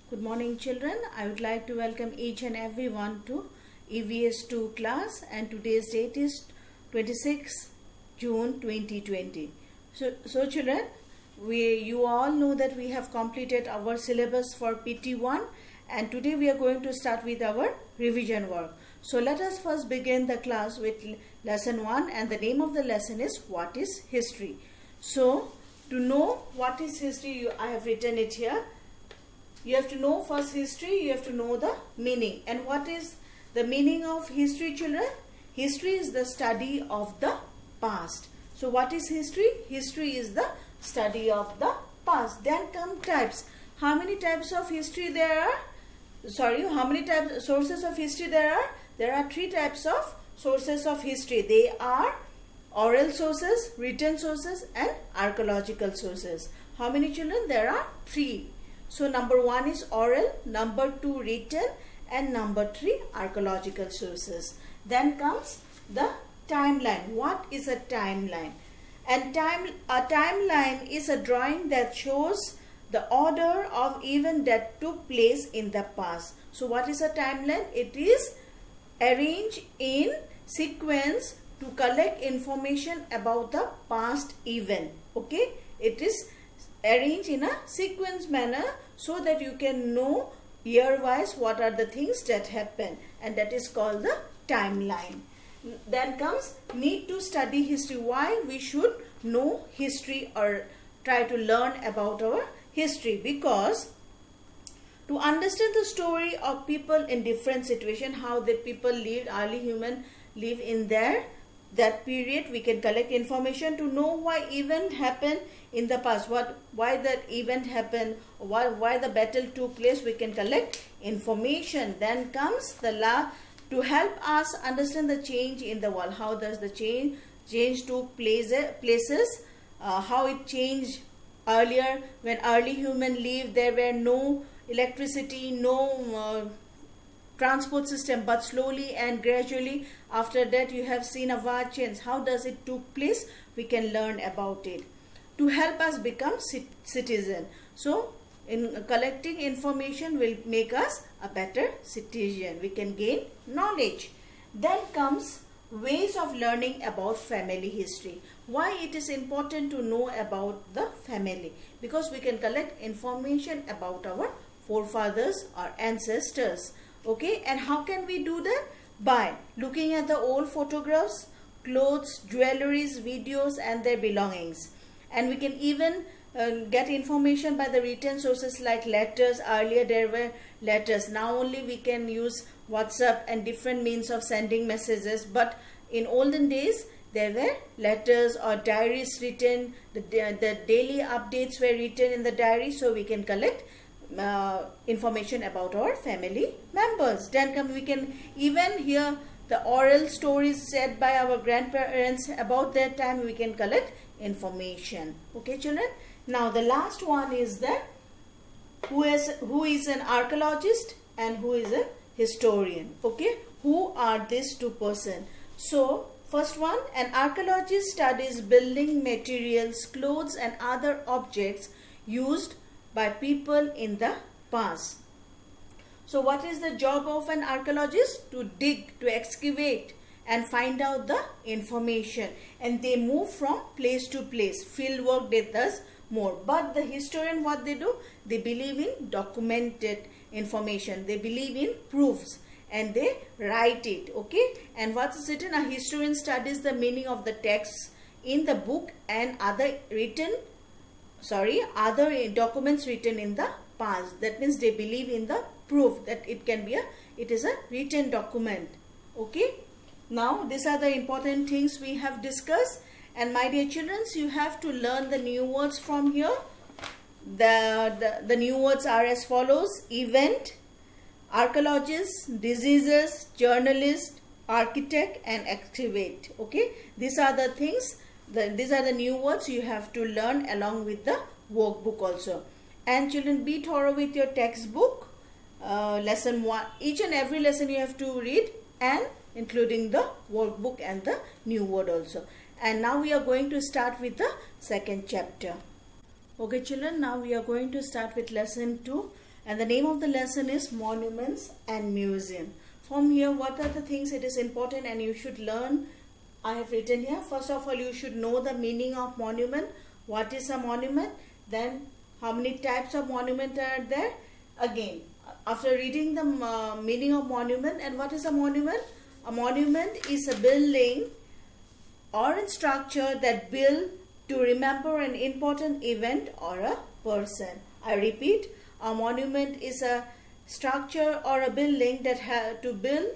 Good morning children. I would like to welcome each and everyone to EVS 2 class, and today's date is 26 June 2020. So children, you all know that we have completed our syllabus for PT1, and today we are going to start with our revision work. So let us first begin the class with lesson 1, and the name of the lesson is What is History? So to know what is history, I have written it here. You have to know first history, you have to know the meaning. And what is the meaning of history, children? History is the study of the past. So what is history? History is the study of the past. Then come types. How many types of history there are? How many types sources of history there are? There are 3 types of sources of history. They are oral sources, written sources, and archaeological sources. How many children? There are 3. So number 1 is oral, number 2 written, and number 3 archaeological sources. Then comes the timeline. What is a timeline? And a timeline is a drawing that shows the order of events that took place in the past. So what is a timeline? It is arranged in sequence to collect information about the past event. Okay, it is arranged in a sequence manner so that you can know year-wise what are the things that happen, and that is called the timeline. Then comes need to study history. Why we should know history or try to learn about our history? Because to understand the story of people in different situations, how the people lived, early human live in that period, we can collect information to know why event happened in the past, why that event happened, why the battle took place. We can collect information. Then comes the law to help us understand the change in the world. How does the change took places, how it changed earlier. When early human lived, there were no electricity, no transport system, but slowly and gradually after that you have seen a vast change. How does it took place? We can learn about it to help us become citizen. So in collecting information will make us a better citizen. We can gain knowledge. Then comes ways of learning about family history. Why it is important to know about the family? Because we can collect information about our forefathers or ancestors. Okay, and how can we do that? By looking at the old photographs, clothes, jewelries, videos, and their belongings. And we can even get information by the written sources like letters. Earlier there were letters. Now only we can use WhatsApp and different means of sending messages. But in olden days there were letters or diaries written. The daily updates were written in the diary, so we can collect information about our family members. Then we can even hear the oral stories said by our grandparents about their time. We can collect information. Okay children, now the last one is that who is an archaeologist and who is a historian. Okay, who are these 2 persons? So first one, an archaeologist studies building materials, clothes, and other objects used by people in the past. So what is the job of an archaeologist? To dig, to excavate and find out the information, and they move from place to place. Field work they does more. But the historian, what they do? They believe in documented information. They believe in proofs and they write it. Okay, and what is written? A historian studies the meaning of the text in the book and other documents written in the past. That means they believe in the proof that it is a written document. Okay, now these are the important things we have discussed, and my dear children, you have to learn the new words from here. The new words are as follows: event, archaeologist, diseases, journalist, architect, and excavate. Okay, these are the things. These are the new words you have to learn along with the workbook also. And children, be thorough with your textbook. Lesson 1, each and every lesson you have to read, and including the workbook and the new word also. And now we are going to start with the second chapter. Okay children, now we are going to start with lesson 2. And the name of the lesson is Monuments and Museum. From here, what are the things it is important and you should learn? I have written here. First of all, you should know the meaning of monument. What is a monument? Then how many types of monument are there? Again, after reading the meaning of monument, and what is a monument? A monument is a building or a structure that built to remember an important event or a person. I repeat, a monument is a structure or a building that have to build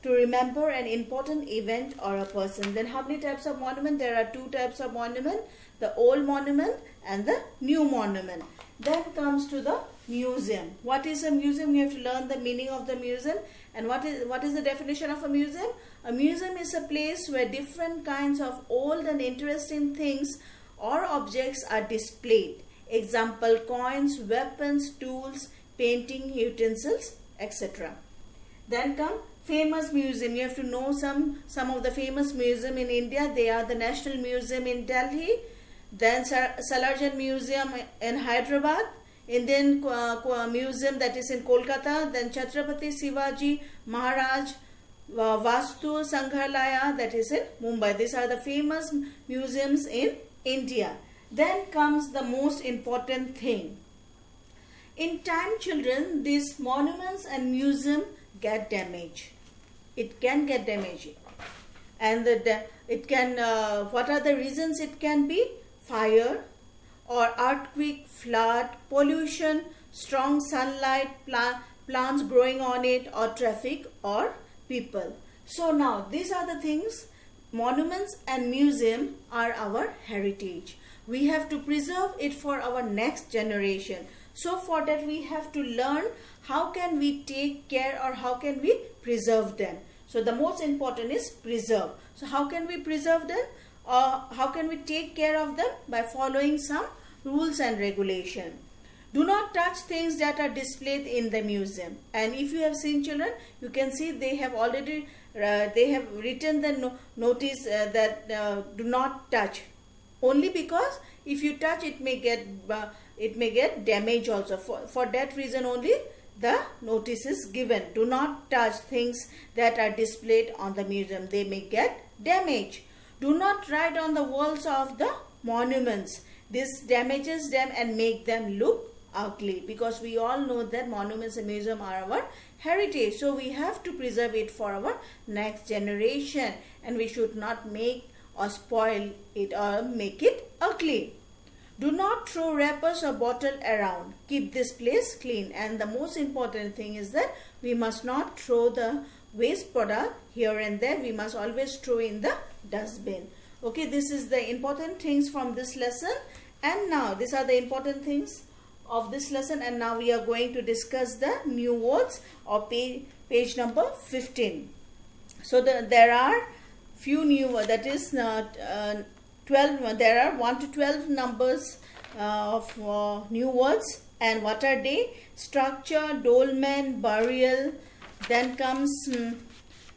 to remember an important event or a person. Then how many types of monument? There are two types of monument, the old monument and the new monument. Then comes to the museum. What is a museum? You have to learn the meaning of the museum. And what is the definition of a museum? A museum is a place where different kinds of old and interesting things or objects are displayed. Example, coins, weapons, tools, painting, utensils, etc. Then come famous museum. You have to know some of the famous museum in India. They are the National Museum in Delhi, then Salarjung Museum in Hyderabad, Indian Museum that is in Kolkata, then Chhatrapati Shivaji Maharaj Vastu Sangrahalaya that is in Mumbai. These are the famous museums in India. Then comes the most important thing. In time, children, these monuments and museum get damaged. It can get damaged. And it can, what are the reasons it can be? Fire or earthquake, flood, pollution, strong sunlight, plants growing on it, or traffic or people. So now these are the things. Monuments and museum are our heritage. We have to preserve it for our next generation. So for that we have to learn how can we take care or how can we preserve them. So the most important is preserve. So how can we preserve them? Or how can we take care of them? By following some rules and regulation. Do not touch things that are displayed in the museum. And if you have seen children, you can see they have already they have written the notice that do not touch. Only because if you touch, it may get damage also. For that reason only the notice is given. Do not touch things that are displayed on the museum. They may get damage. Do not write on the walls of the monuments. This damages them and make them look ugly, because we all know that monuments and museum are our heritage. So we have to preserve it for our next generation, and we should not make or spoil it or make it ugly. Do not throw wrappers or bottle around. Keep this place clean. And the most important thing is that we must not throw the waste product here and there. We must always throw in the dustbin. Okay, this is the important things from this lesson. And now these are the important things of this lesson. And now we are going to discuss the new words or page number 15. So there are few new words, that is 12. There are 1 to 12 numbers of new words. And what are they? Structure, dolmen, burial. Then comes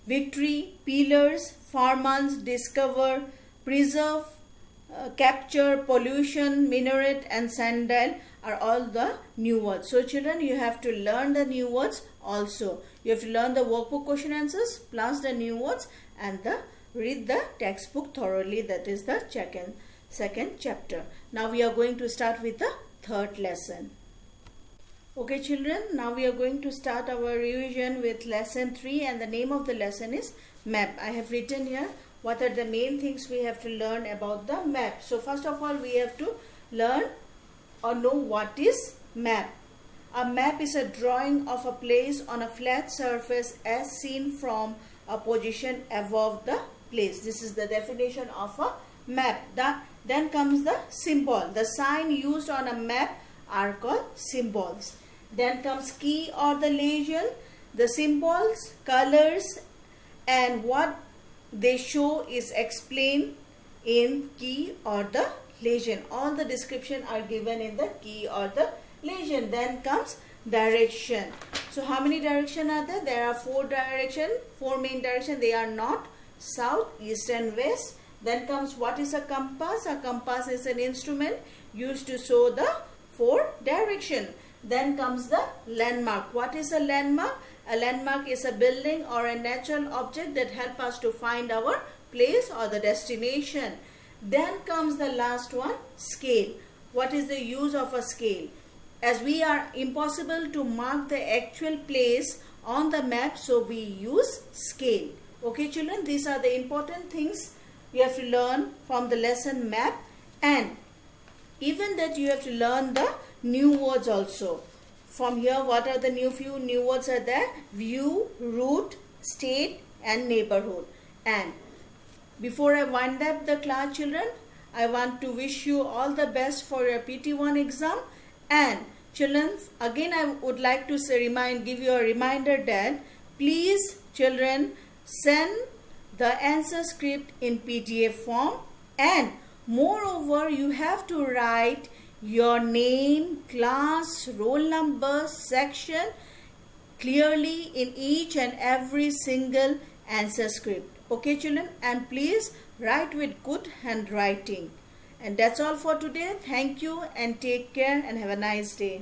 victory, pillars, farmlands, discover, preserve, capture, pollution, minaret and sandal are all the new words. So children, you have to learn the new words also. You have to learn the workbook question answers plus the new words and read the textbook thoroughly. That is the second chapter. Now we are going to start with the third lesson. Okay children, now we are going to start our revision with lesson 3, and the name of the lesson is map. I have written here what are the main things we have to learn about the map. So first of all, we have to learn or know what is map. A map is a drawing of a place on a flat surface as seen from a position above the place. This is the definition of a map. Then comes the symbol. The sign used on a map are called symbols. Then comes key or the legend. The symbols, colors and what they show is explained in key or the legend. All the description are given in the key or the legend. Then comes direction. So how many direction are there? There are 4 main direction. They are north, south, east and west. Then comes what is a compass? A compass is an instrument used to show the 4 direction. Then comes the landmark. What is a landmark? A landmark is a building or a natural object that help us to find our place or the destination. Then comes the last one, scale. What is the use of a scale? As we are impossible to mark the actual place on the map, so we use scale. Okay children, these are the important things you have to learn from the lesson map, and even that you have to learn the new words also. From here, what are the few new words are there? View, route, state and neighborhood. And before I wind up the class children, I want to wish you all the best for your PT1 exam. And children, again I would like to give you a reminder that please children send the answer script in PDF form, and moreover you have to write your name, class, roll number, section clearly in each and every single answer script. Okay children, and please write with good handwriting. And that's all for today. Thank you and take care and have a nice day.